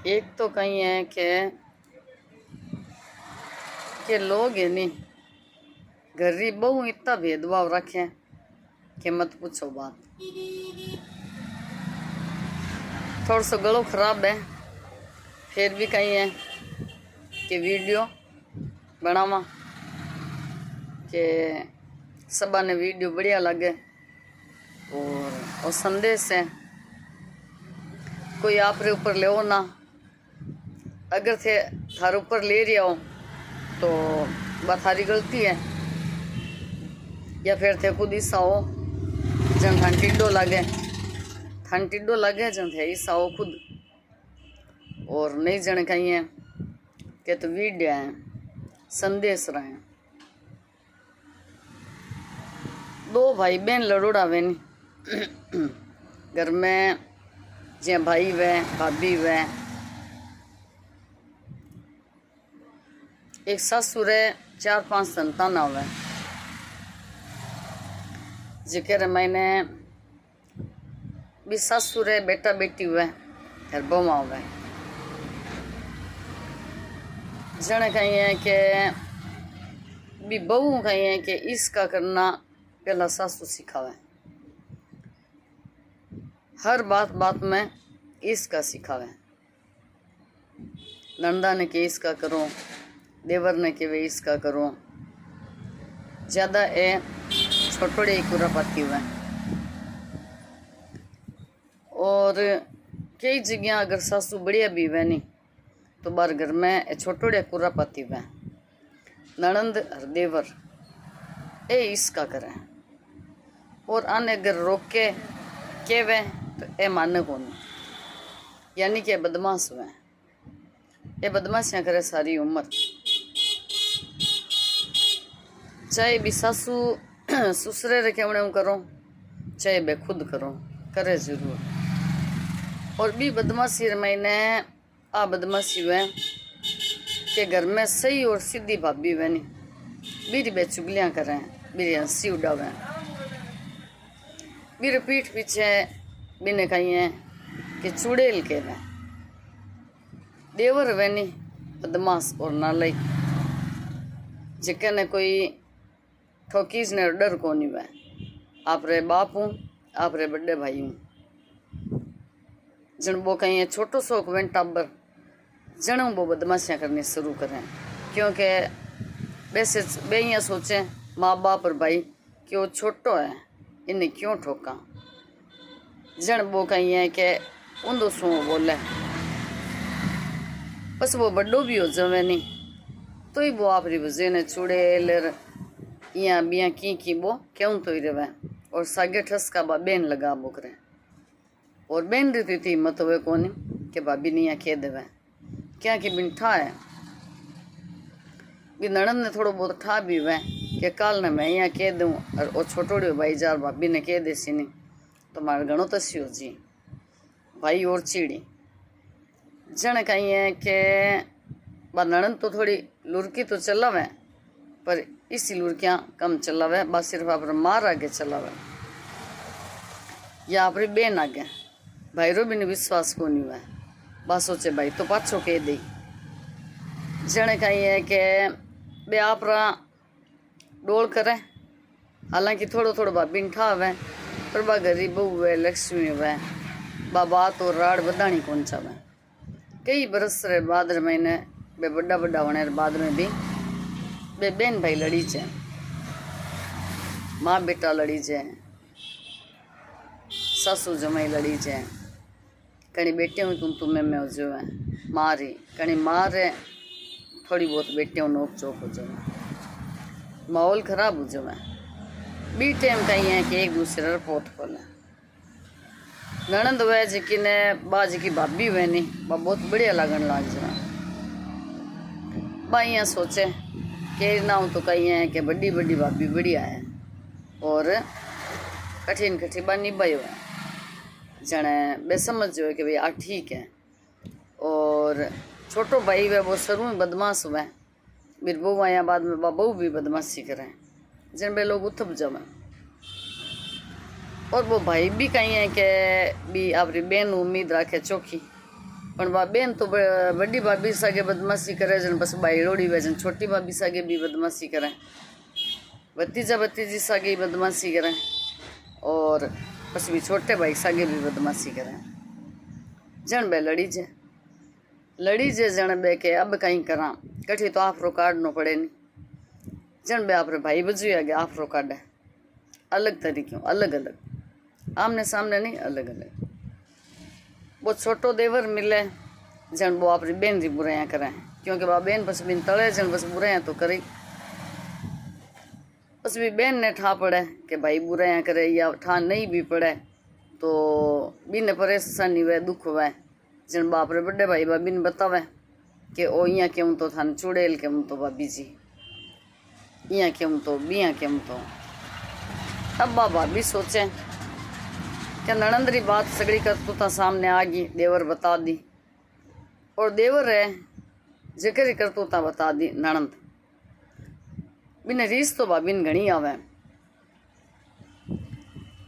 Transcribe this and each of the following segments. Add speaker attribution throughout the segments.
Speaker 1: एक तो कहीं है कि लोग है नहीं गरीब बहु इतना भेदभाव रखे कि मत पूछो बात। थोड़ा सा गलो खराब है, फिर भी कहीं है कि वीडियो बनावा कि सबा ने वीडियो बढ़िया लगे और संदेश है कोई आप रे ऊपर ले ना, अगर थे थारे ऊपर ले रहा हो तो बात थारी गलती है, या फिर थे खुद ईसा हो जन थान टिड्डो लगे जन थे ईसा हो खुद, और नहीं जन कहीं है कि तो वीडियो है संदेश रहे। दो भाई बहन लड़ोड़ा वे नहीं घर में, जे भाई वे भाभी वे, एक ससुर है 4-5 संतान हुए, जिक्र मैंने भी ससुर है बेटा बेटी हुए फिर बहू हुए। जने कहीं है कि भी बहू कहीं है कि इसका करना पहला सासू सिखावे, हर बात में इसका सिखावे। नंदा ने के इसका करो, देवर ने के वे इसका करो, ज़्यादा ए छोटोड़े कुरा पाती हुए। और कई जगह अगर सासू बढ़िया भी हुए नहीं तो बार घर में छोटोड़े कुरा पाती हुए। ननंद और देवर ए इसका करें, और आने अगर रोके के वे तो ए माने को नहीं, यानी कि बदमाश हुए, ये बदमाशियाँ करे सारी उम्र। चाहे भी सासू ससुरे रे केवड़े करो, चाहे बे खुद करो, करे जरूर। और भी बदमाशी मैंने आ बदमाशी हुए कि घर में सही और सीधी भाभी हुए नहीं, बीरी बे चुगलियाँ करें, बीरी हंसी उड़ावें, बीरे पीठ पीछे बिने कहीं है कि चुड़ैल के वे। देवर वे नहीं बदमाश और नालायक, जिके ने कोई ठोकीज ने डर को नहीं वे। आप रे बाप हूँ, आप रे बड़े भाई हूँ, जन वो कहीं है छोटो शौक वे टाबर जन वो बदमाशियाँ करनी शुरू करें, क्योंकि वैसे वे यहाँ सोचें माँ बाप और भाई कि वो छोटो है इन्हें क्यों ठोका। जन वो कहीं है कि उन दोस्तों बोले बस वो बड़ो भी हो जावे नहीं तो ही वो आप वजह ने चुड़ैल यहाँ बिया की वो क्यों तो ही रहे, और सागे ठस का बेन लगा बोकरे, और बेन रहती थी मत हुए कौन कि भाभी ने यहाँ कह देवे क्या कि बिन ठा है। भी ननद ने थोड़ा बहुत ठा भी हुए कि काल ने मैं यहाँ कह दूँ और वो छोटोड़ी भाई जार भाभी ने कह देसी नहीं तो मारे घणो तसी हो जी भाई और चिड़ी। जन कहीं है कि ननद तो थोड़ी लुरकी तो चलावे पर इसी लुरकियाँ कम चलावे, बस सिर्फ आप मार आगे चलावे या अपनी बेन आगे। भाई रो भी नहीं विश्वास को नहीं हुआ, बस सोचे भाई तो पाछो कह दी। जन कहीं है कि बे आप डोल करे, हालांकि थोड़ो थोड़ो भाभी ठा हुए पर बा गरीब हुए लक्ष्मी हुए बाबा तो राड़ बदानी कौन चावे। कई बरस रे बाद महीने बे बड़ा होने बाद में भी बे बहन भाई लड़ी जे, माँ बेटा लड़ी जे, सासू जमाई लड़ी जे, कहीं बेटियों तुम तुम्हें में हो जो है मारी, कहीं मारे थोड़ी बहुत बेटियों नोक चोक हो जाए, माहौल खराब हो जाए। बी टाइम कहीं है कि एक दूसरे पोत खोले। ननद हुए जी ने बाज की भाभी हुए नहीं बा बहुत बढ़िया लगन लग जाए। बा यहाँ सोचे कि ना तो कहीं है कि बड़ी बड़ी भाभी बढ़िया है और कठिन कठिन बा निभाई हुआ जने बे समझ जो है कि भाई आ ठीक है। और छोटो भाई वे वो शुरू में बदमाश हुए, फिर बहू आया बाद में बहू भी बदमाशी करें जन बे लोग उथप जावे। और वो भाई भी कहीं है कि भी अपनी बहन उम्मीद रखे चौकी पण बा बेन तो बड़ी भाभी सागे बदमाशी करे जन बस बाईड़ोड़ी वे जन छोटी भाभी सागे भी बदमाशी करे, भतीजा भतीजी सागे बदमाशी करे और बस भी छोटे भाई सागे भी बदमाशी करे। जन बे लड़ी जे जन बे के अब कहीं करा कठी तो आफरो काटनो पड़े नहीं। जन बे आपरे भाई बजू आगे आफरो काटे अलग तरीक़ों अलग अलग आमने सामने नहीं अलग अलग। वो छोटो देवर मिले जन वो अपनी बेन की बुराइयाँ करें क्योंकि वह बेन बस बिन तले जन बस बुराइयाँ तो करे बस भी बेन ने ठा पड़े कि भाई बुराइयाँ करे या ठा नहीं भी पड़े तो बिन परेशानी वे दुख वे जन बाप रे बड़े भाई भाभी ने बतावे कि ओ यहाँ क्यों तो थान चुड़ैल क्यों तो भाभी जी यहाँ क्यों तो बिया क्यों तो। अब भाभी सोचे क्या नणंदरी बात सगड़ी करतूता सामने आ गई, देवर बता दी और देवर है जिक्र करतूता बता दी नणंद बिने रीस तो भाभी ने घनी आवे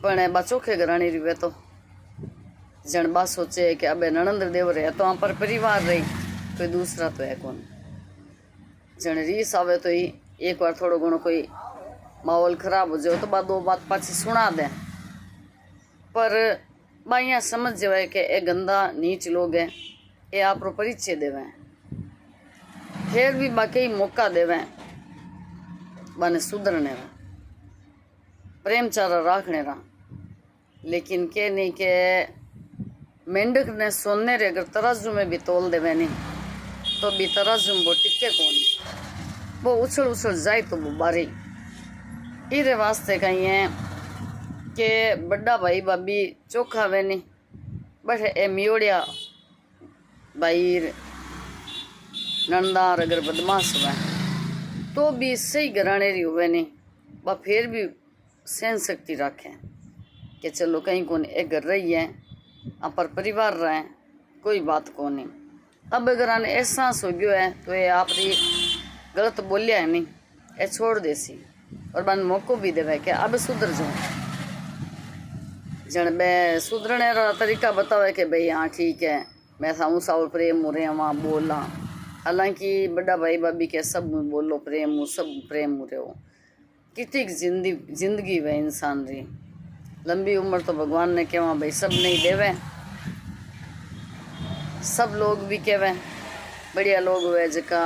Speaker 1: पण बा चोखे घराणी रीवे तो जन बा सोचे कि अबे नणंद देवर है तो पर परिवार रही कोई दूसरा तो है कौन। जन रीस आवे तो ही एक बार थोड़ो घणो कोई माहौल खराब हो जाए तो बा दो बात पाछी सुना दे पर बाइया समझ जाए कि ये गंदा नीच लोग है ये आप परिचय देवे फिर भी बाकी मौका देवे बाने सुधरने रा प्रेम चारा राखने रा। लेकिन के नहीं के मेंढक ने सोने रे अगर तराजू में भी तोल देवे नहीं तो भी तराजू में वो टिके कौन वो उछल उछल जाए तो वो बारी इरे वास्ते कहीं है के बड़ा भाई भाभी चोखा वे नहीं बट ए मियोड़िया भाई नंदार अगर बदमाश हुआ तो भी सही घराने रही हुए नहीं वह फिर भी सहन शक्ति रखें कि चलो कहीं कौन एक घर रही है आप पर परिवार रहे कोई बात को नहीं। अब अगर आने एहसास हो गया है तो ये आप गलत बोलिया है नहीं ये छोड़ देसी और बन मौको भी देवे कि अब सुधर जाओ जन बे सुधरने का तरीका बतावे कि भाई हाँ ठीक है मैं था साउल प्रेम हो रहे वहाँ बोला हालांकि बड़ा भाई भाभी के सब बोलो प्रेम हो सब प्रेम हो रहे हो कितनी जिंदगी वे इंसान री लंबी उम्र तो भगवान ने कहवा भाई सब नहीं देवे सब लोग भी कहवे बढ़िया लोग हुए जका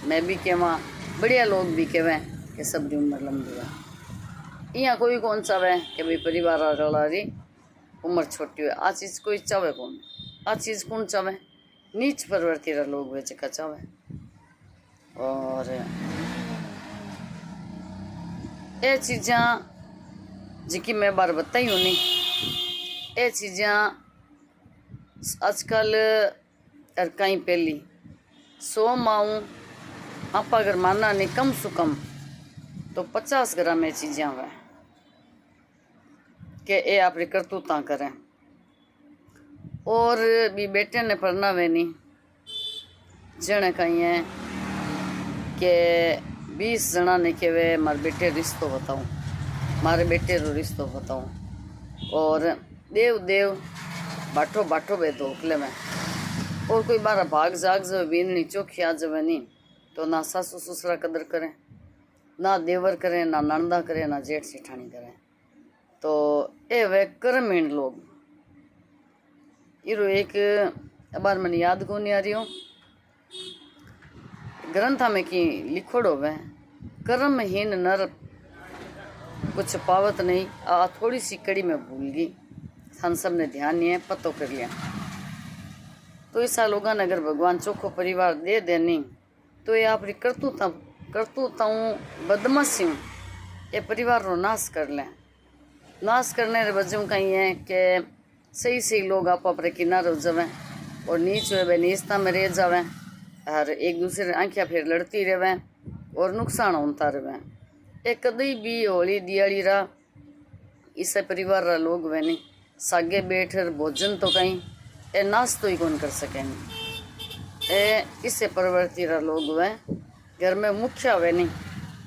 Speaker 1: मैं भी कहवा बढ़िया लोग भी कहवे कि सब की उम्र लंबी है। यहाँ कोई कौन चाहे कि भाई परिवार वाली उम्र छोटी हुए आ चीज़ कोई चाहे कौन आ चीज़ कौन चाहे नीच प्रवृत्ति रा लोग वे जका चाहे और ये चीज़ा जिकी मैं बार बताई हूँ नहीं ये चीज़ा आजकल और कहीं पहली 100 माऊँ आप अगर मानना नहीं कम से कम तो 50 ग्राम ये चीज़ें हुआ कि ये आप करतूता करें और भी बेटे ने पढ़ना वे नहीं जने कहीं है कि 20 जना ने के वे मारे बेटे रिश्तो बताऊँ मारे बेटे रो रिश्तो बताऊँ और देव देव बाठो बाठो बे धोखले में और कोई बारा भाग जाग जावे बीननी चौखी आ जावे नहीं तो ना सासू ससुरा कदर करें ना देवर करें ना नंदा करें ना जेठ सिठानी करें तो ये वे कर्महीन लोग इरो एक बार मैंने याद को नहीं आ रही हूँ ग्रंथा में कि लिखोड़ो वे कर्महीन नर कुछ पावत नहीं आ थोड़ी सी कड़ी में भूल गई हम सब ने ध्यान नहीं है पतो कर लिया तो ऐसा लोगों ने अगर भगवान चोखो परिवार दे देनी तो ये आप करतूताऊँ बदमाशी ये परिवार रो नाश कर लें नाश करने वजह कहीं है कि सही सही लोग आप अपने किनारे हो जावें और नीच हुए नीचता में रह जावें और एक दूसरे आंखियाँ फिर लड़ती रहें और नुकसान होता रहें। एक कदी भी होली दियाली रा इस परिवार रा लोग वे नहीं सागे बैठ भोजन तो कहीं ए नाश तो ही कौन कर सकें ए इससे प्रवृत्ति रा लोग वे घर में मुखिया वे नहीं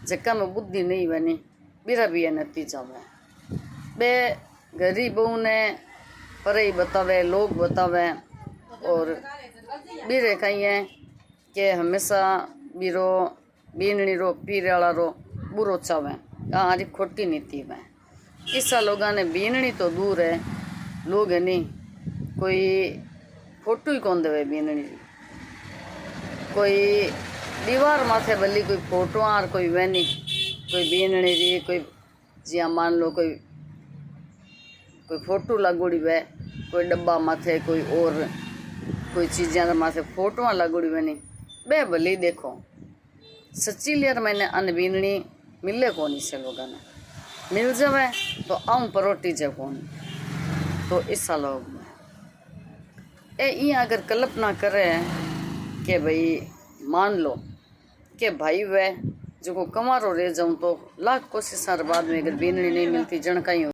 Speaker 1: जक्का में बुद्धि नहीं वे नहीं बिरा भी नतीजा वे बे गरीबों ने पर ही बतावे लोग बतावे और बीरे कहीं है कि हमेशा बीरो बीननी रो पीरे वाला रो बुरो चावे हमारी खोटी नीति में। किसा लोगों ने बीननी तो दूर है, लोग है नहीं कोई फोटो ही कौन देवे बीननी, कोई दीवार माथे भली कोई फोटो और कोई वैनी कोई बीननी री कोई जिया मान लो कोई फोटो लगोड़ी वे, कोई डब्बा माथे कोई और कोई चीज़ें माथे फोटो लगोड़ी वे नहीं बे भली देखो सच्ची लियर मैंने अनबीननी मिले कौन से लोगों ने मिल जावे तो आऊँ परोटी जे कौन तो ऐसा लोग ये अगर कल्पना करे कि भाई मान लो कि भाई वह जो को कमारो रह जाऊँ तो लाख कोशिश बाद में अगर बीननी नहीं मिलती जन कहीं